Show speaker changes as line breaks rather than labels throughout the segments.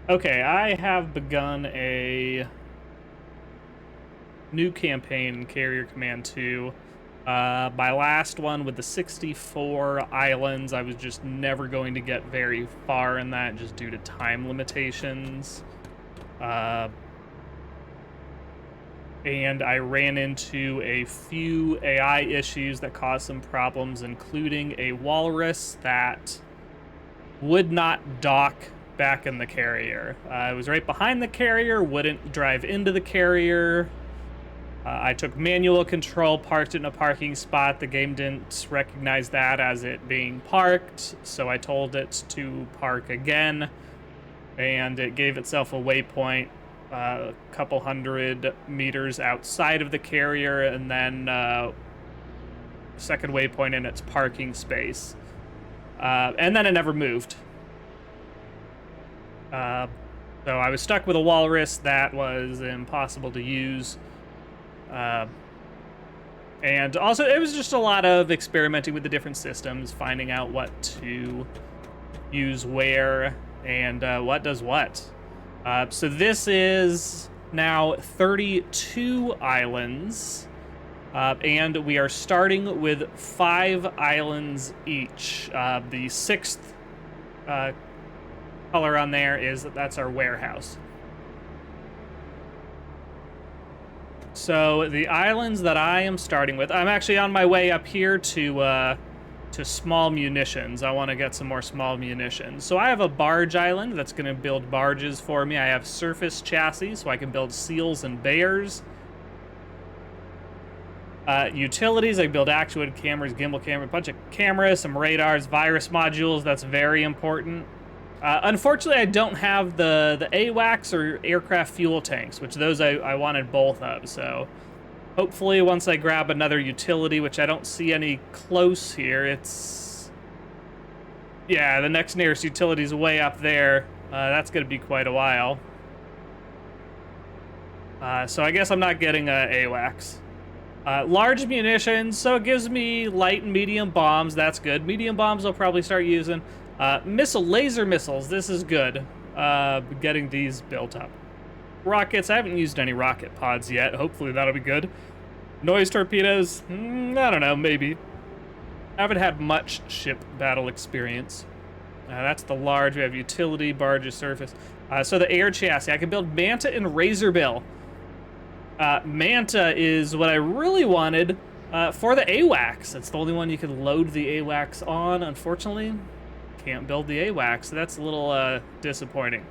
Okay, I have begun a new campaign in Carrier Command 2. My last one with the 64 islands, I was just never going to get very far in that just due to time limitations. And I ran into a few AI issues that caused some problems, including a walrus that would not dock back in the carrier. It was right behind the carrier, wouldn't drive into the carrier. I took manual control, parked it in a parking spot. The game didn't recognize that as it being parked, so I told it to park again, and it gave itself a waypoint a couple hundred meters outside of the carrier, and then second waypoint in its parking space. And then it never moved. So I was stuck with a walrus that was impossible to use. And also, it was just a lot of experimenting with the different systems, finding out what to use where and what does what. So this is now 32 islands, and we are starting with 5 islands each. The 6th color on there is that's our warehouse. So the islands that I am starting with, I'm actually on my way up here to small munitions. I want to get some more small munitions. So I have a barge island that's going to build barges for me. I have surface chassis, so I can build seals and bears. Utilities, I can build actuated cameras, gimbal camera, a bunch of cameras, some radars, virus modules. That's very important. Unfortunately, I don't have the AWACS or aircraft fuel tanks, which those I wanted both of. So hopefully once I grab another utility, which I don't see any close here, it's... Yeah, the next nearest utility is way up there. That's going to be quite a while. So I guess I'm not getting AWACS. Large munitions, so it gives me light and medium bombs. That's good. Medium bombs I'll probably start using. Laser missiles, this is good. Getting these built up. Rockets, I haven't used any rocket pods yet. Hopefully that'll be good. Noise torpedoes, I don't know, maybe. I haven't had much ship battle experience. That's the large. We have utility, barges, surface. So the air chassis, I can build Manta and Razorbill. Manta is what I really wanted for the AWACS. It's the only one you can load the AWACS on, unfortunately. Can't build the AWACS, so that's a little disappointing.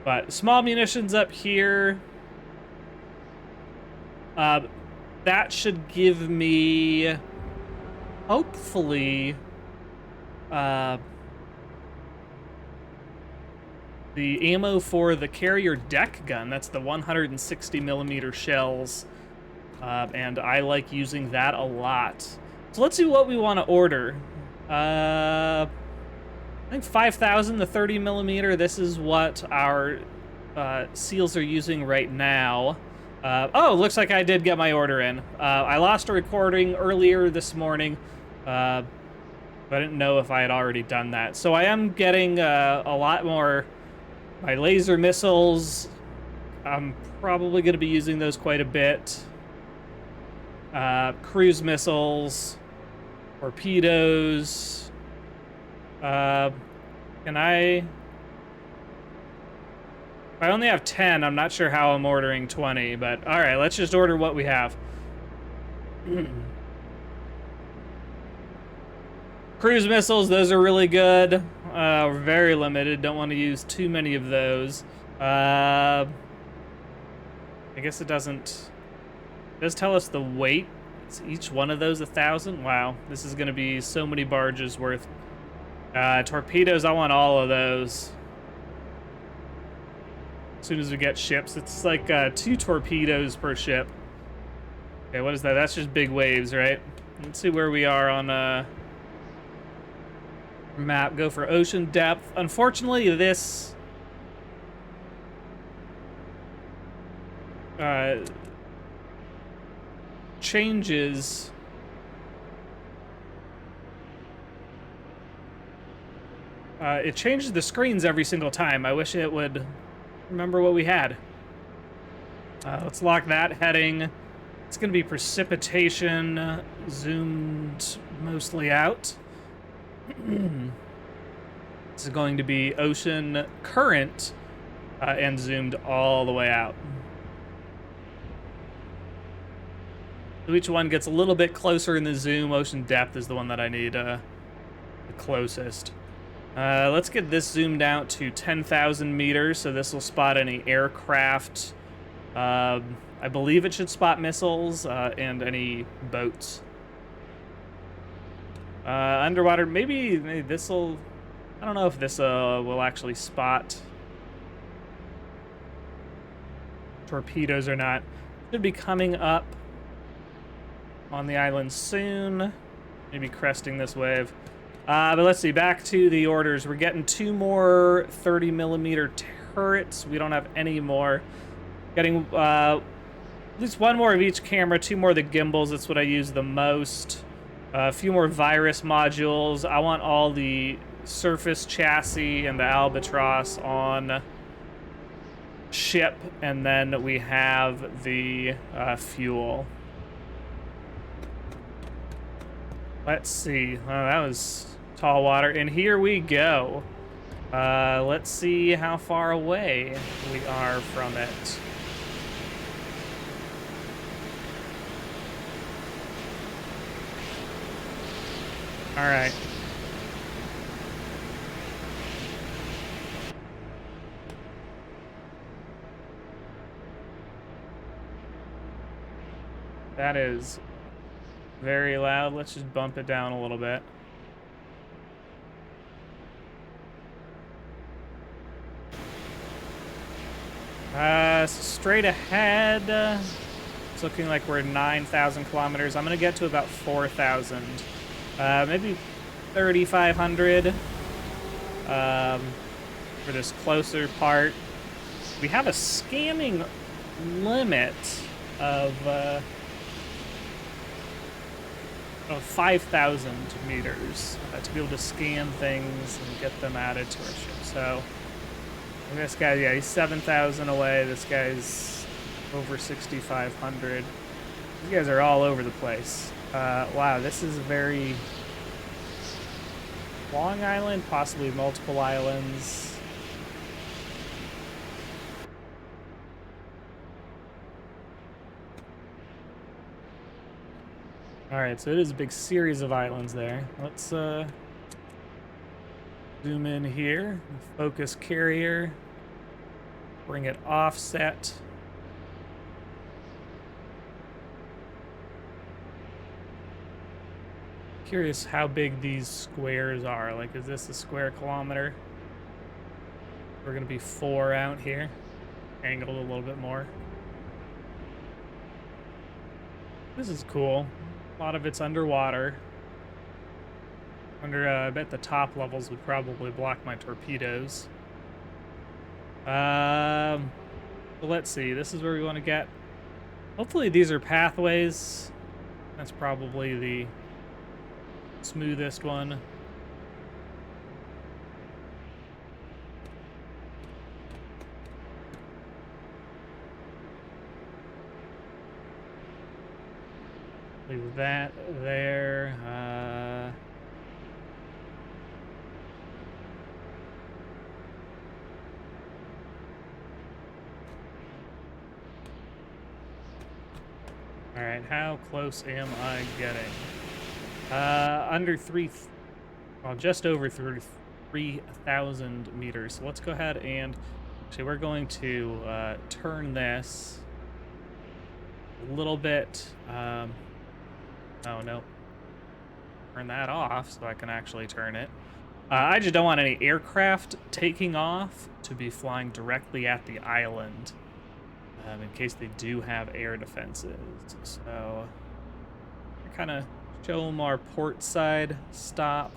But small munitions up here. That should give me, hopefully, the ammo for the carrier deck gun. That's the 160 millimeter shells, and I like using that a lot. So let's see what we want to order. I think 5,000, the 30 millimeter. This is what our seals are using right now. Oh, looks like I did get my order in. I lost a recording earlier this morning, but I didn't know if I had already done that. So I am getting a lot more. My laser missiles, I'm probably going to be using those quite a bit. Cruise missiles, torpedoes. Can I... If I only have 10, I'm not sure how I'm ordering 20, but all right, let's just order what we have. Cruise missiles, those are really good. Very limited. Don't want to use too many of those. I guess it doesn't... It does tell us the weight. It's each one of those 1,000. Wow, this is going to be so many barges worth. Torpedoes, I want all of those. As soon as we get ships, it's like 2 torpedoes per ship. Okay, what is that? That's just big waves, right? Let's see where we are on map. Go for ocean depth. Unfortunately, this changes It changes the screens every single time. I wish it would remember what we had. Let's lock that heading. It's going to be precipitation, zoomed mostly out. This is going to be ocean current and zoomed all the way out. So each one gets a little bit closer in the zoom. Ocean depth is the one that I need the closest. Let's get this zoomed out to 10,000 meters, so this will spot any aircraft. I believe it should spot missiles and any boats. Underwater, maybe this will... I don't know if this will actually spot torpedoes or not. Should be coming up on the island soon. Maybe cresting this wave. But let's see, back to the orders. We're getting 2 more 30 millimeter turrets. We don't have any more. Getting at least 1 more of each camera, 2 more of the gimbals. That's what I use the most. A few more virus modules. I want all the surface chassis and the Albatross on ship, and then we have the fuel. Let's see. Oh, that was tall water. And here we go. Let's see how far away we are from it. All right. That is very loud. Let's just bump it down a little bit. Straight ahead, it's looking like we're 9,000 kilometers. I'm gonna get to about 4,000, maybe 3,500 for this closer part. We have a scanning limit of 5,000 meters to be able to scan things and get them added to our ship. So this guy, yeah, he's 7,000 away. This guy's over 6,500. These guys are all over the place. Wow, this is a very long island, possibly multiple islands. All right, so it is a big series of islands there. Let's zoom in here, focus carrier, bring it offset. Curious how big these squares are. Like, is this a square kilometer? We're gonna be 4 out here, angled a little bit more. This is cool. A lot of it's underwater. I bet the top levels would probably block my torpedoes. So let's see. This is where we want to get. Hopefully these are pathways. That's probably the smoothest one. Leave that there. All right, how close am I getting? Under well, just over 3,000 meters. So let's go ahead and actually we're going to turn this a little bit. Oh, no. Turn that off so I can actually turn it. I just don't want any aircraft taking off to be flying directly at the island in case they do have air defenses. So I kind of show them our port side stop,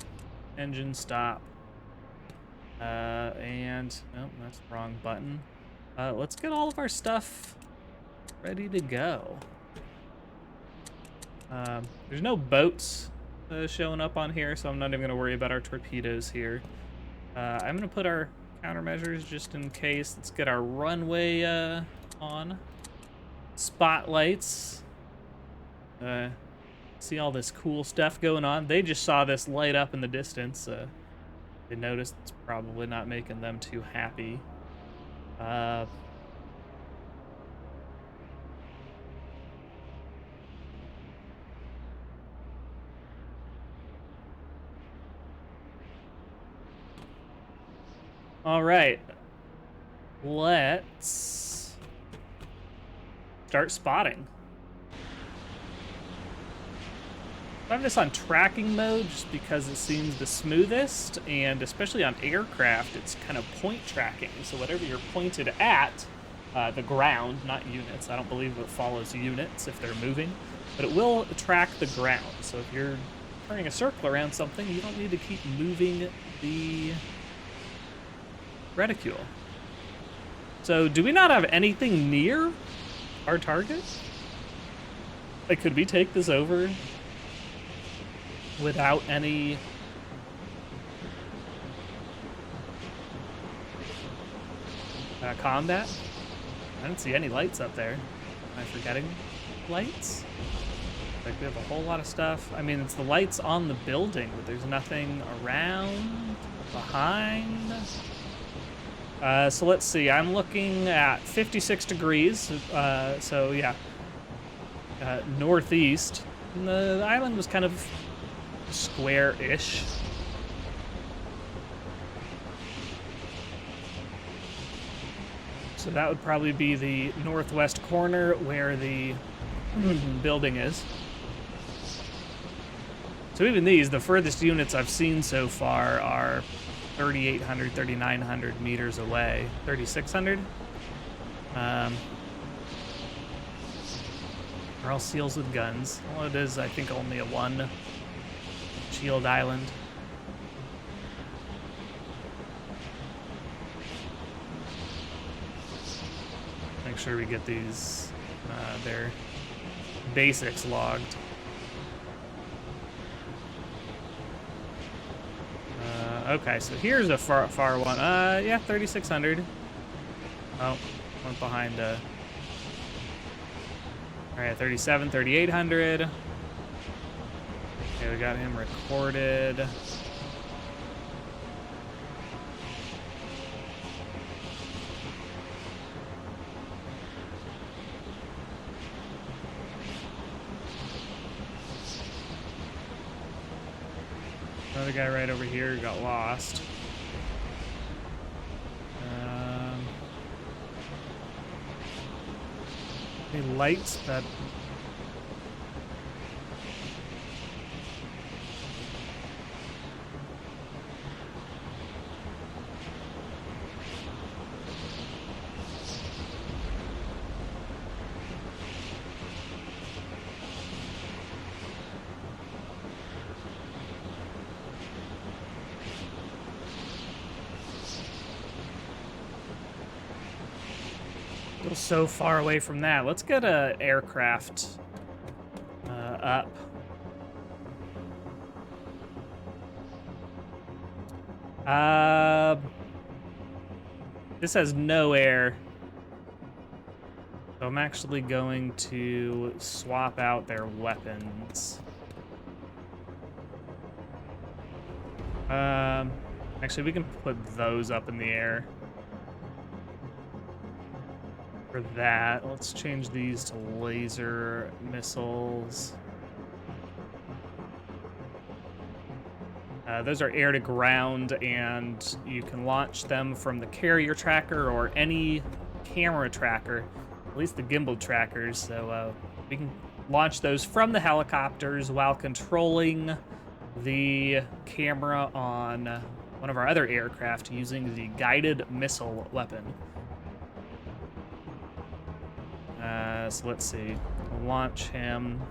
engine stop. And, oh, that's the wrong button. Let's get all of our stuff ready to go. There's no boats showing up on here, so I'm not even going to worry about our torpedoes here. I'm gonna put our countermeasures just in case. Let's get our runway on. Spotlights. See all this cool stuff going on. They just saw this light up in the distance. They noticed it's probably not making them too happy. All right, let's start spotting. I have this on tracking mode just because it seems the smoothest, and especially on aircraft, it's kind of point tracking. So whatever you're pointed at, the ground, not units. I don't believe it follows units if they're moving, but it will track the ground. So if you're turning a circle around something, you don't need to keep moving the reticule. So do we not have anything near our target? Like, could we take this over without any combat? I don't see any lights up there. Am I forgetting lights? Like, we have a whole lot of stuff. I mean, it's the lights on the building, but there's nothing around, behind. So let's see, I'm looking at 56 degrees, so yeah, northeast. And the island was kind of square-ish. So that would probably be the northwest corner where the building is. So even these, the furthest units I've seen so far are 3,800, 3,900 meters away. 3,600? They're all seals with guns. Well, it is, I think, only a one shield island. Make sure we get these, their basics logged. Okay, so here's a far one. Yeah, 3,600. Oh, went behind. All right, 37, 3,800. Okay, we got him recorded. Another guy right over here got lost. Any lights that... so far away from that. Let's get a aircraft up. This has no air. So I'm actually going to swap out their weapons. Actually, we can put those up in the air. For that, let's change these to laser missiles. Those are air to ground, and you can launch them from the carrier tracker or any camera tracker, at least the gimbal trackers. So we can launch those from the helicopters while controlling the camera on one of our other aircraft using the guided missile weapon. So let's see, launch him.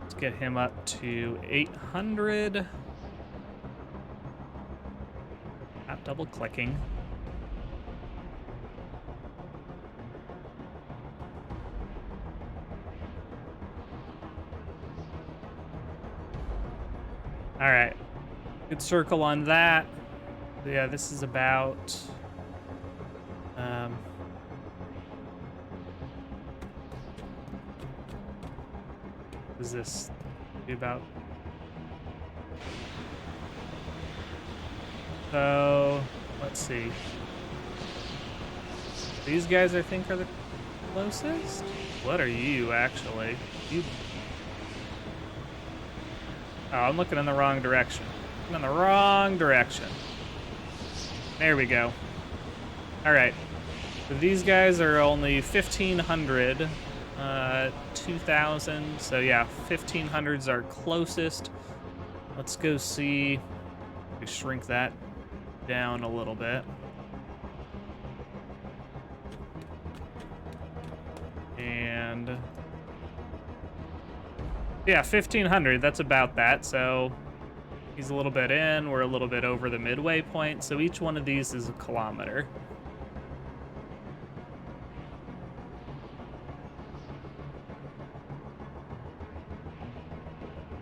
Let's get him up to 800. Not double clicking. All right, good circle on that. Yeah, this is about... is this be about? So, let's see. These guys, I think, are the closest? What are you, actually? You... Oh, I'm looking in the wrong direction. I'm in the wrong direction. There we go. All right. So these guys are only 1,500, 2,000. So yeah, 1,500s are closest. Let's go see. We shrink that down a little bit. And yeah, 1,500, that's about that. So he's a little bit in, we're a little bit over the midway point. So each one of these is a kilometer.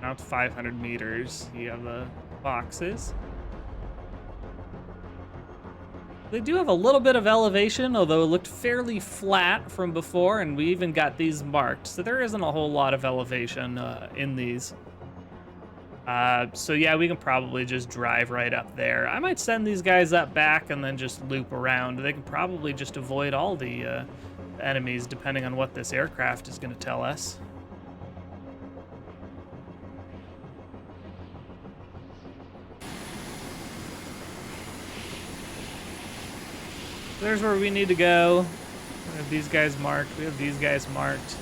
Now it's 500 meters. You have the boxes. They do have a little bit of elevation, although it looked fairly flat from before, and we even got these marked. So there isn't a whole lot of elevation in these. So yeah, we can probably just drive right up there. I might send these guys up back and then just loop around. They can probably just avoid all the enemies, depending on what this aircraft is going to tell us. There's where we need to go. We have these guys marked. We have these guys marked.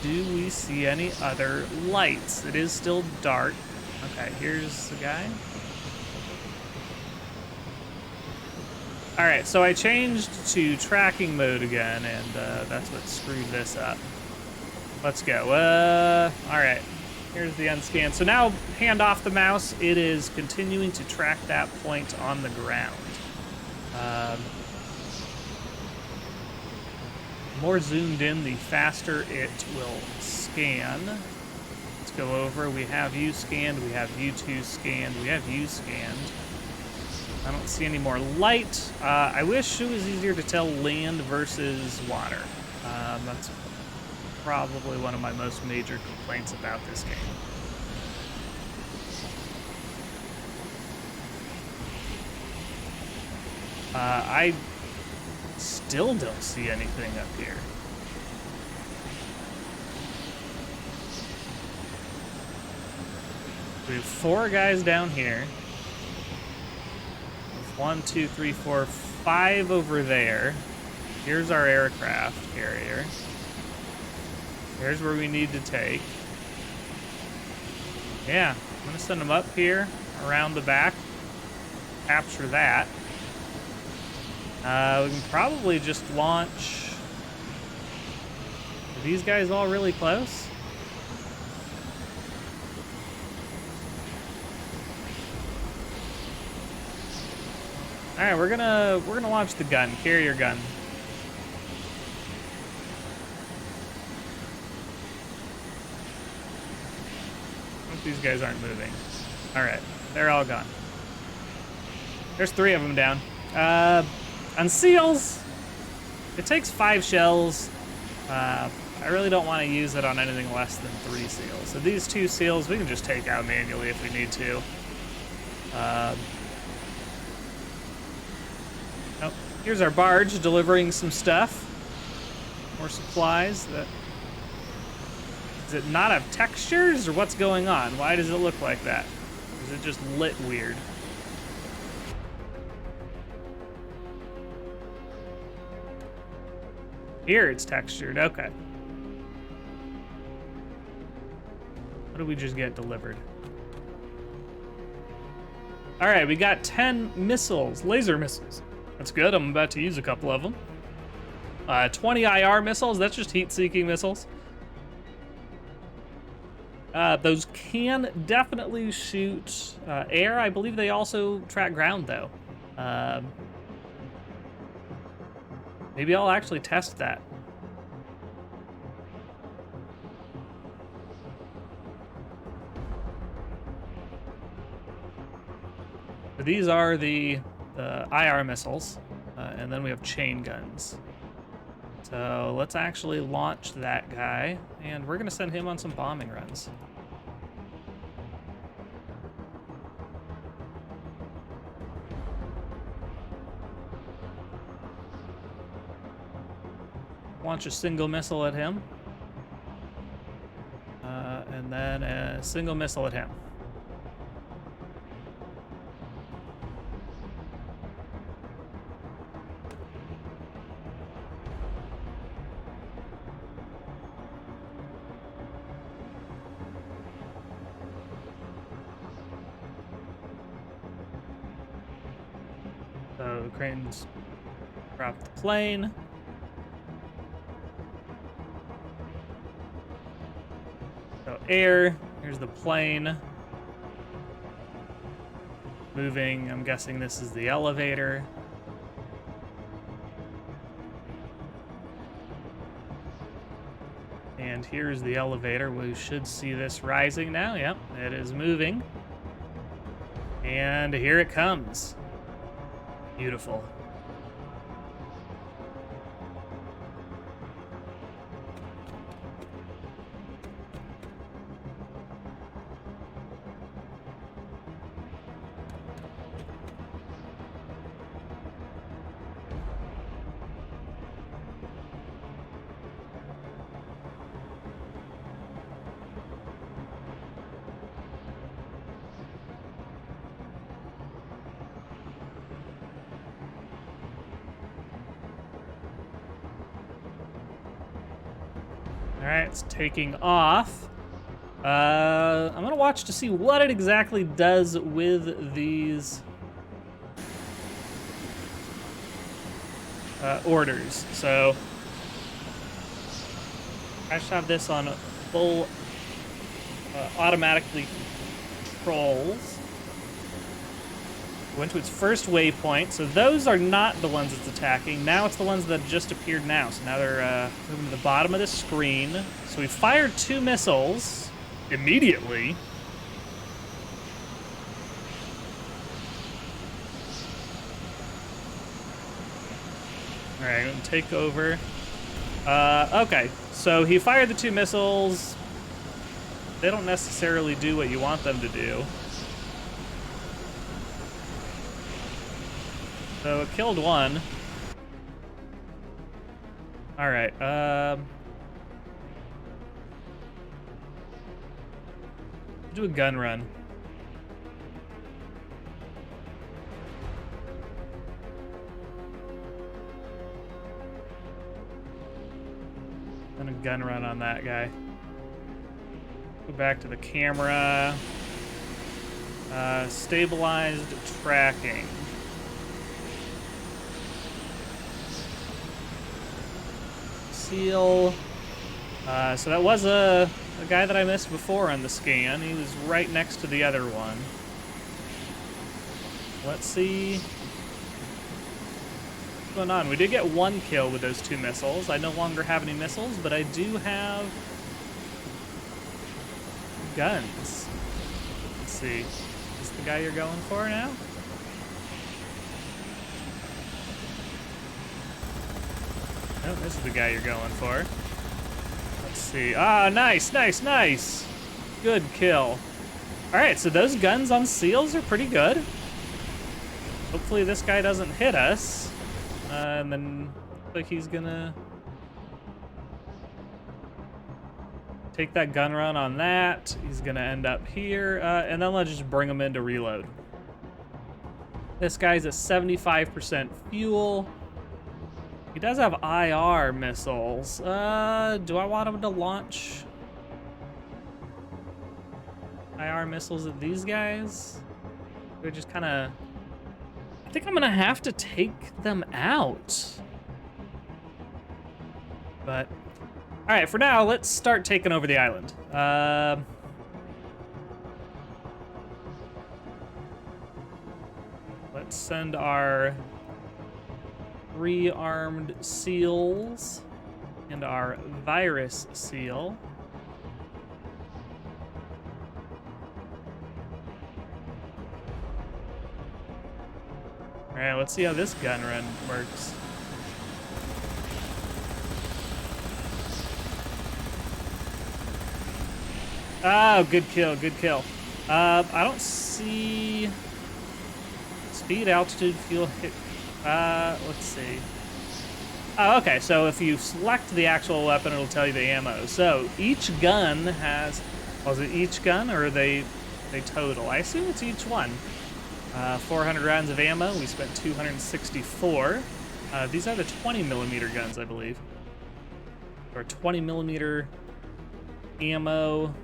Do we see any other lights? It is still dark. Okay, here's the guy. All right, so I changed to tracking mode again, and that's what screwed this up. Let's go. All right, here's the unscan. So now, hand off the mouse. It is continuing to track that point on the ground. More zoomed in, the faster it will scan. Let's go over. We have you scanned. We have you two scanned. We have you scanned. I don't see any more light. I wish it was easier to tell land versus water. That's probably one of my most major complaints about this game. I still don't see anything up here. We have 4 guys down here. 1, 2, 3, 4, 5 over there. Here's our aircraft carrier. Here's where we need to take. Yeah, I'm gonna send them up here, around the back. Capture that. We can probably just launch. Are these guys all really close? All right, we're gonna launch the gun, carrier gun. Hope these guys aren't moving. All right, they're all gone. There's 3 of them down. On seals, it takes 5 shells. I really don't want to use it on anything less than 3 seals. So these 2 seals, we can just take out manually if we need to. Oh, here's our barge delivering some stuff. More supplies. Does it not have textures, or what's going on? Why does it look like that? Is it just lit weird? Here it's textured, okay. What did we just get delivered? All right, we got 10 missiles, laser missiles. That's good, I'm about to use a couple of them. 20 IR missiles, that's just heat-seeking missiles. Those can definitely shoot air. I believe they also track ground, though. Maybe I'll actually test that. these are the IR missiles, and then we have chain guns. So let's actually launch that guy, and we're gonna send him on some bombing runs. Launch a single missile at him, and then a single missile at him. So Ukraine's dropped the plane. So air, here's the plane. Moving, I'm guessing this is the elevator. And here's the elevator. We should see this rising now. Yep, it is moving. And here it comes. Beautiful. All right, it's taking off. I'm gonna watch to see what it exactly does with these orders. So I just have this on full automatically controls. Went to its first waypoint, so those are not the ones it's attacking. Now it's the ones that just appeared now. So now they're moving to the bottom of the screen. So we fired 2 missiles immediately. All right, I'm gonna take over. Okay, so he fired the 2 missiles. They don't necessarily do what you want them to do. So it killed one. All right. Do a gun run. And a gun run on that guy. Go back to the camera. Stabilized tracking. Seal. So that was a guy that I missed before on the scan. He was right next to the other one. Let's see what's going on. We did get 1 kill with those 2 missiles. I no longer have any missiles, but I do have guns. Let's see. Is this the guy you're going for now? Oh, this is the guy you're going for. Let's see. Ah, nice, nice, nice. Good kill. All right, so those guns on seals are pretty good. Hopefully this guy doesn't hit us. And then looks like he's gonna take that gun run on that. He's gonna end up here, and then let's just bring him in to reload. This guy's at 75% fuel. He does have IR missiles. Do I want him to launch IR missiles at these guys? They're just kind of... I think I'm gonna have to take them out. But, all right, for now, let's start taking over the island. Let's send our 3 armed seals and our virus seal. All right, let's see how this gun run works. Oh, good kill, good kill. I don't see speed, altitude, fuel hit. Let's see. Oh, okay, so if you select the actual weapon, it'll tell you the ammo. So each gun has, was it each gun or are they total? I assume it's each one. 400 rounds of ammo, we spent 264. These are the 20 millimeter guns, I believe. Or 20 millimeter ammo.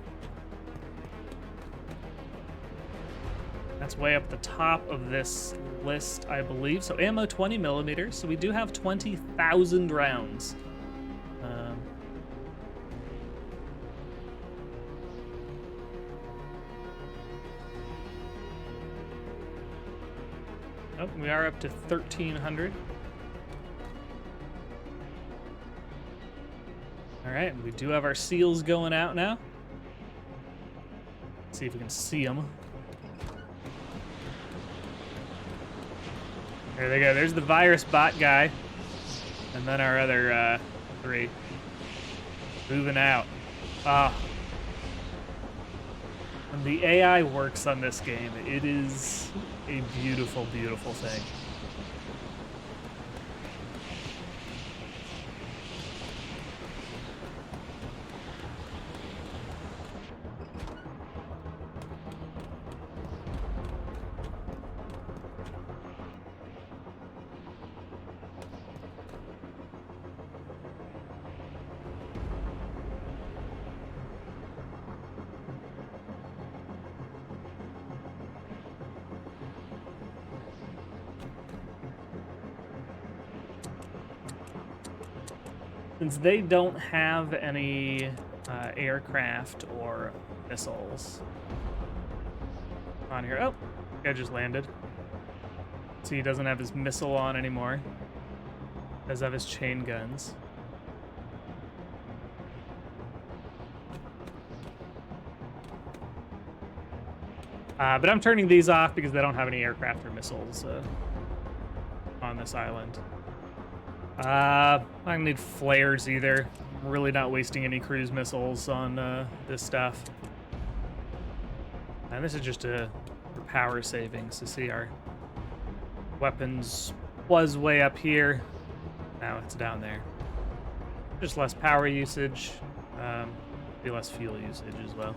That's way up the top of this list, I believe. So ammo 20 millimeters. So we do have 20,000 rounds. Oh, we are up to 1,300. All right, we do have our seals going out now. Let's see if we can see them. There they go. There's the virus bot guy. And then our other 3. Moving out. When the AI works on this game, it is a beautiful, beautiful thing. Since they don't have any aircraft or missiles on here. Oh, guy just landed. See, he doesn't have his missile on anymore. Does have his chain guns. But I'm turning these off because they don't have any aircraft or missiles on this island. I don't need flares either. I'm really not wasting any cruise missiles on this stuff. And this is just for power savings to see our weapons was way up here. Now it's down there. Just less power usage. Be less fuel usage as well.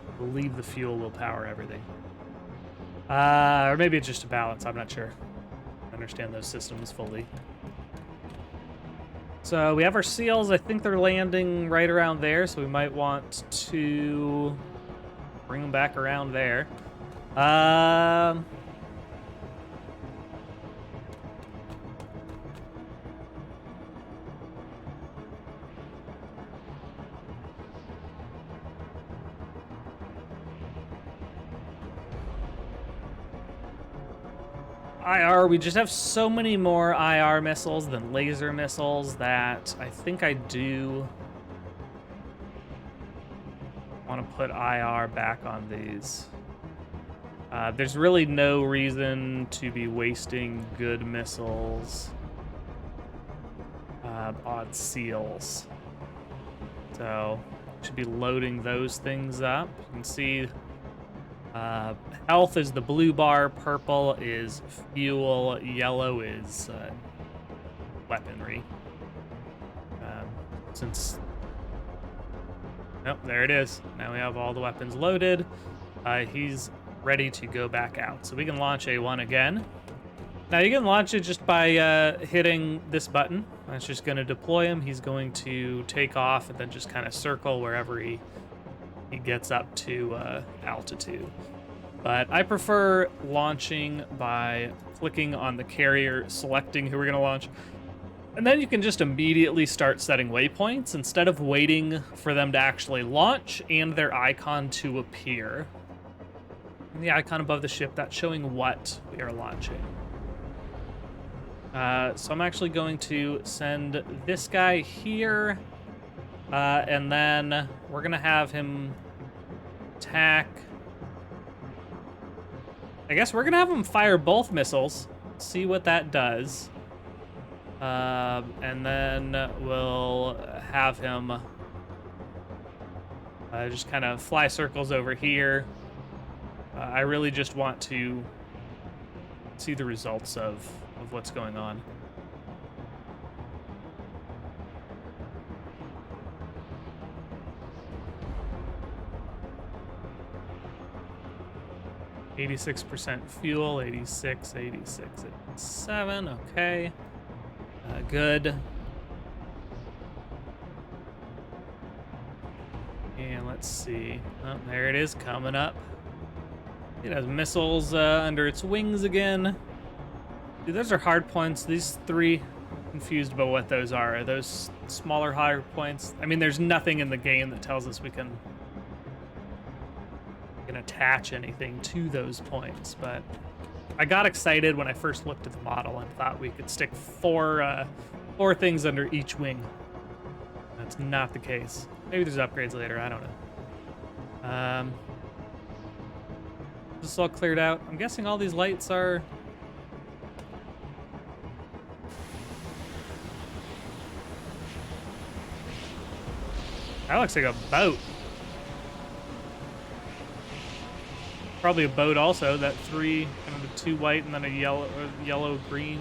I believe the fuel will power everything. Or maybe it's just a balance, I'm not sure. Understand those systems fully. So we have our seals. I think they're landing right around there, so we might want to bring them back around there. IR, we just have so many more IR missiles than laser missiles that I think I do want to put IR back on these. There's really no reason to be wasting good missiles on seals. So, should be loading those things up. You can see health is the blue bar, purple is fuel, yellow is weaponry. Nope, there it is. Now we have all the weapons loaded. He's ready to go back out. So we can launch A1 again. Now you can launch it just by hitting this button. That's just going to deploy him. He's going to take off and then just kind of circle wherever he gets up to altitude. But I prefer launching by clicking on the carrier, selecting who we're going to launch, and then you can just immediately start setting waypoints instead of waiting for them to actually launch and their icon to appear. And the icon above the ship, that's showing what we are launching. So I'm actually going to send this guy here, and then we're going to have him attack I guess we're gonna have him fire both missiles, see what that does. And then we'll have him just kind of fly circles over here. I really just want to see the results of what's going on. %86 fuel, 86, 86, 87, okay. Good. And let's see. Oh, there it is, coming up. It has missiles under its wings again. Dude, those are hard points. These three, confused about what those are. Are those smaller hard points? I mean, there's nothing in the game that tells us we can attach anything to those points, but I got excited when I first looked at the model and thought we could stick four things under each wing. That's not the case. Maybe there's upgrades later, I don't know. This is all cleared out. I'm guessing all these lights are... That looks like a boat. Probably a boat also, that three, kind of the two white and then a yellow, green.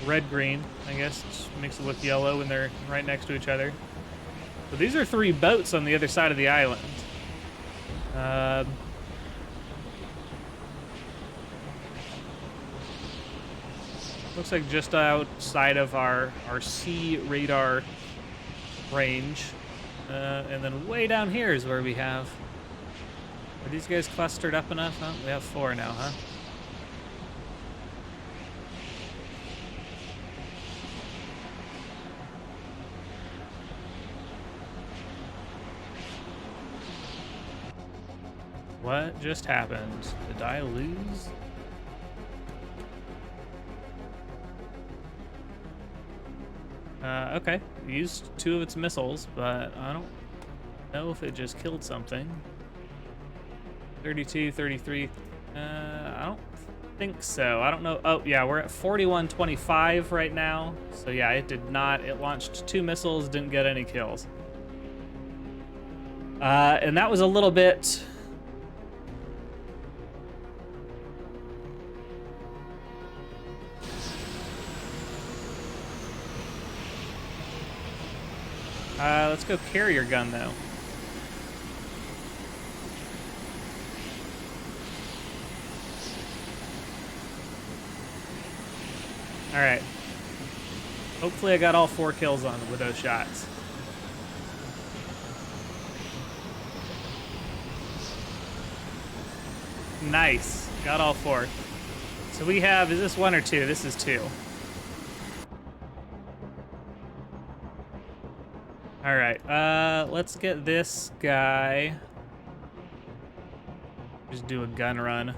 Red, green, I guess, just makes it look yellow when they're right next to each other. So these are three boats on the other side of the island. Looks like just outside of our sea radar range. And then way down here is where we have... Are these guys clustered up enough? Huh? We have 4 now, huh? What just happened? Did I lose? Okay. Used 2 of its missiles, but I don't know if it just killed something. 32, 33. I don't think so. I don't know. Oh, yeah, we're at 41-25 right now. So, yeah, it did not. It launched 2 missiles, didn't get any kills. And that was a little bit... let's go carrier gun, though. All right. Hopefully I got all 4 kills on with those shots. Nice. Got all 4. So we have, is this 1 or 2? This is 2. All right. Let's get this guy. Just do a gun run.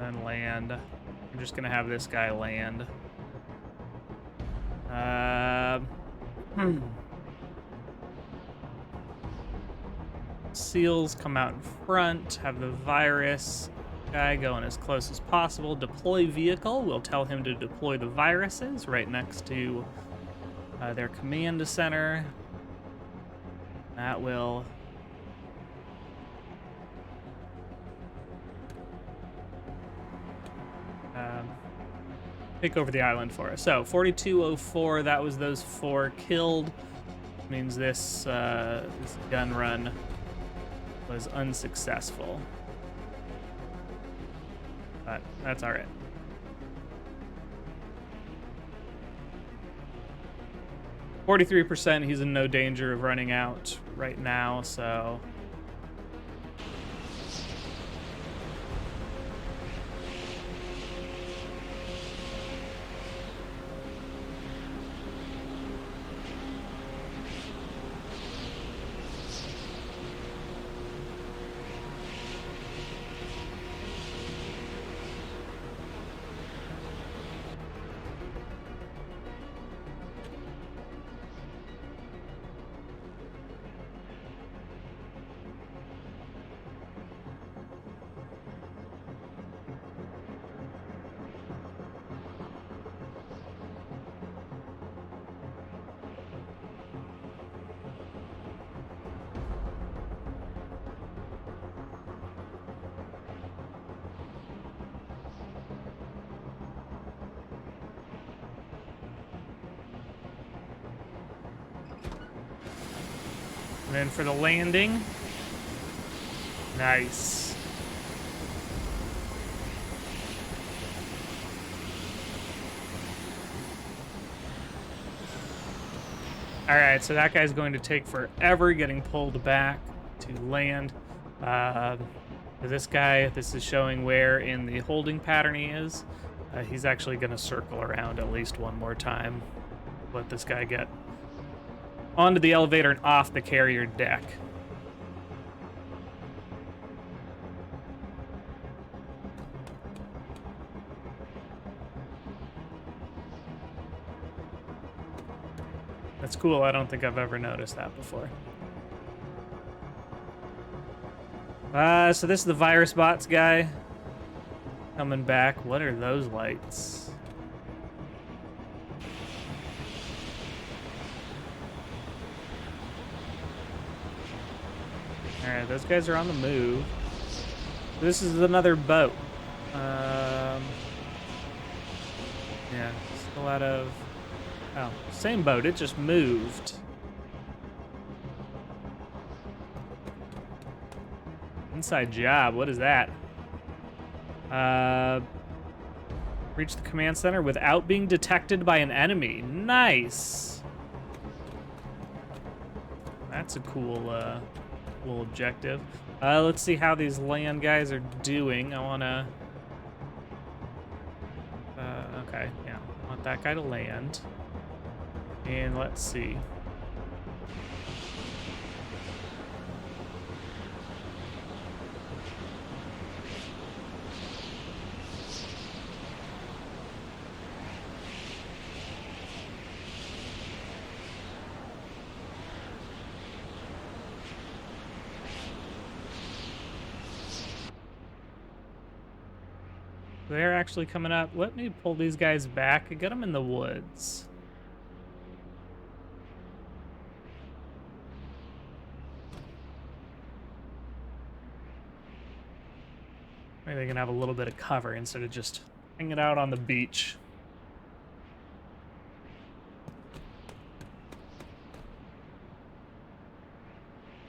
And land. I'm just gonna have this guy land. Seals come out in front. Have the virus guy going as close as possible. Deploy vehicle. We'll tell him to deploy the viruses right next to their command center. That will... take over the island for us. So 4204, that was those 4 killed. Means this this gun run was unsuccessful. But that's all right. %. He's in no danger of running out right now, so... And then for the landing. Nice. All right, so that guy's going to take forever getting pulled back to land. This guy, this is showing where in the holding pattern he is. He's actually going to circle around at least one more time. Let this guy get onto the elevator and off the carrier deck. That's cool. I don't think I've ever noticed that before. So this is the virus bots guy coming back. What are those lights? All right, those guys are on the move. This is another boat. Yeah, still out of... Oh, same boat, it just moved. Inside job, what is that? Reach the command center without being detected by an enemy. Nice. That's a cool, cool objective. Let's see how these land guys are doing. I wanna... okay, yeah, I want that guy to land. And let's see. They're actually coming up. Let me pull these guys back and get them in the woods. Maybe they can have a little bit of cover instead of just hanging out on the beach.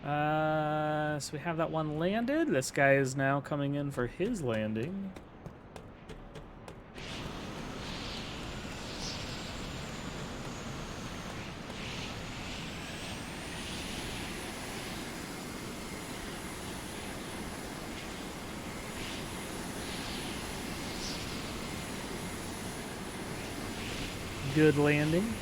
So we have that one landed. This guy is now coming in for his landing. Good landing.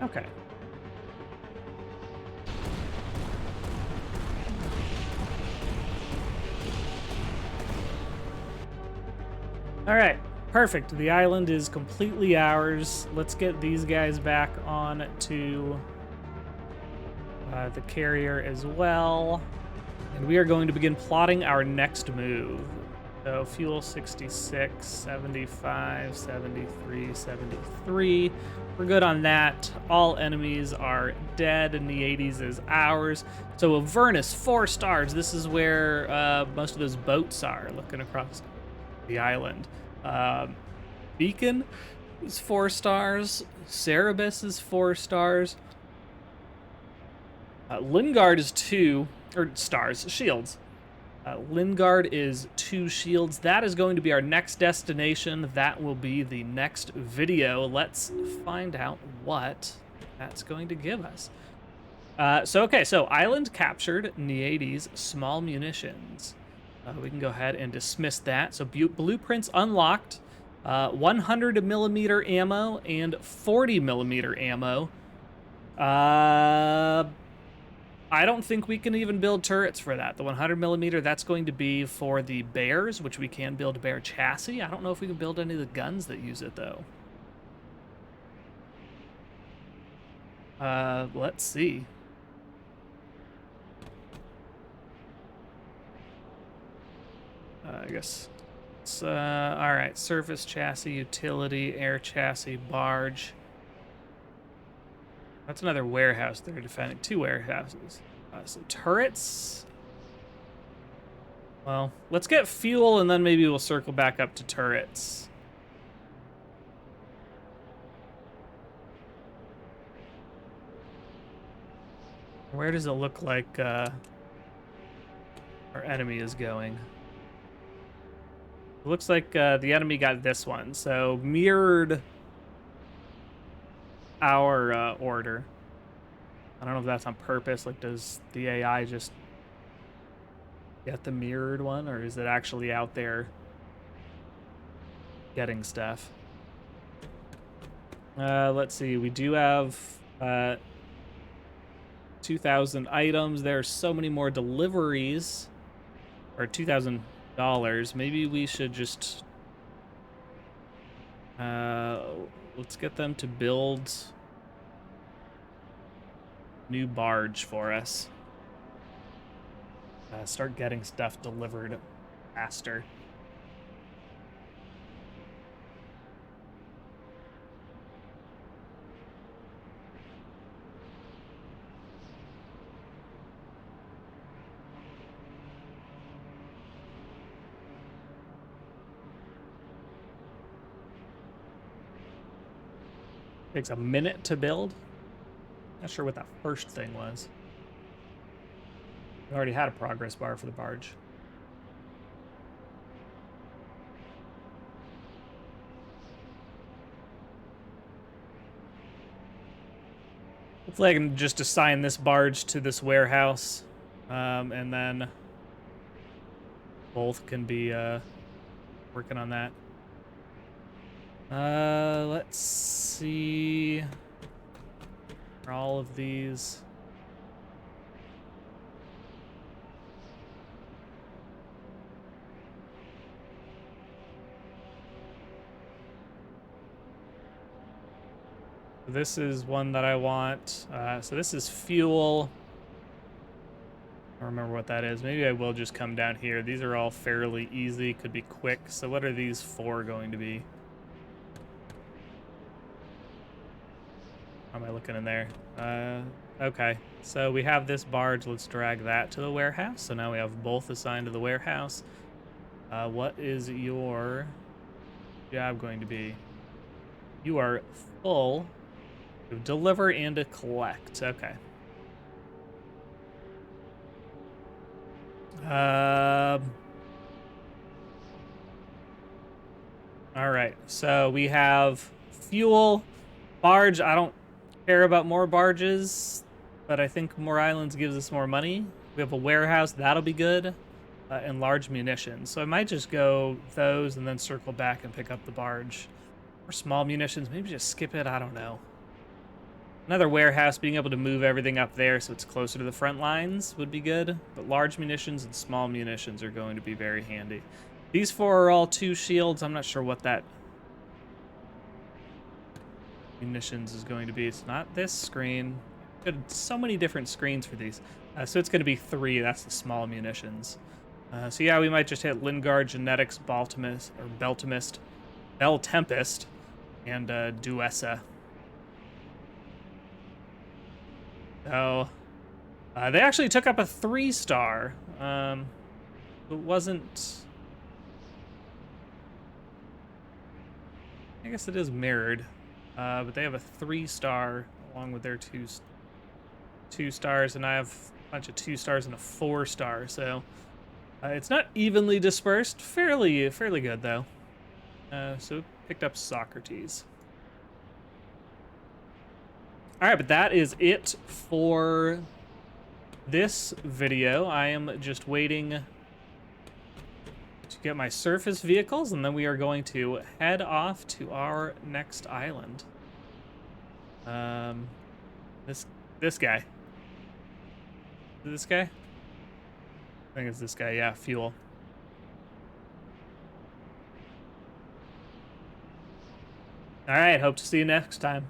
Okay. All right. Perfect. The island is completely ours. Let's get these guys back on to the carrier as well. And we are going to begin plotting our next move. So fuel 66, 75, 73, 73. We're good on that. All enemies are dead, and the 80s is ours. So Avernus, 4 stars. This is where most of those boats are, looking across the island. Beacon is 4 stars. Cerebus is 4 stars. Lingard is 2, or stars, shields. Lingard is 2 shields. That is going to be our next destination. That will be the next video. Let's find out what that's going to give us. So island captured, Neades, small munitions. We can go ahead and dismiss that. So blueprints unlocked, 100 millimeter ammo and 40 millimeter ammo. I don't think we can even build turrets for that. The 100 millimeter, that's going to be for the bears, which we can build bear chassis. I don't know if we can build any of the guns that use it though. Let's see. I guess it's, all right, surface chassis, utility, air chassis, barge. That's another warehouse they're defending. 2 warehouses. So turrets. Well, let's get fuel and then maybe we'll circle back up to turrets. Where does it look like our enemy is going? It looks like the enemy got this one, so mirrored our order. I don't know if that's on purpose. Like, does the AI just get the mirrored one, or is it actually out there getting stuff? Let's see. We do have 2,000 items. There are so many more deliveries, or $2,000. Maybe we should just let's get them to build new barge for us. Start getting stuff delivered faster. Takes a minute to build. Not sure what that first thing was. We already had a progress bar for the barge. Hopefully I can just assign this barge to this warehouse, and then both can be working on that. Let's see. All of these. This is one that I want. So this is fuel. I don't remember what that is. Maybe I will just come down here. These are all fairly easy, could be quick. So what are these 4 going to be? How am I looking in there? Okay, so we have this barge. Let's drag that to the warehouse. So now we have both assigned to the warehouse. What is your job going to be? You are full. To deliver and to collect. Okay. All right. So we have fuel, barge. I don't care about more barges, but I think more islands gives us more money. We have a warehouse. That'll be good. And large munitions. So I might just go those and then circle back and pick up the barge. Or small munitions. Maybe just skip it. I don't know. Another warehouse, being able to move everything up there so it's closer to the front lines would be good. But large munitions and small munitions are going to be very handy. These 4 are all 2 shields. I'm not sure what that munitions is going to be. It's not this screen. So many different screens for these. So it's going to be 3. That's the small munitions. So yeah, we might just hit Lingard, Genetics, Baltimist, or Beltimist, Bell Tempest, and Duessa. So, they actually took up a 3-star. It wasn't... I guess it is mirrored. But they have a 3-star along with their 2 stars, and I have a bunch of 2 stars and a 4-star. So, it's not evenly dispersed. Fairly good, though. So, we picked up Socrates. All right, but that is it for this video. I am just waiting to get my surface vehicles, and then we are going to head off to our next island. This guy. Is it this guy? I think it's this guy, yeah, fuel. All right, hope to see you next time.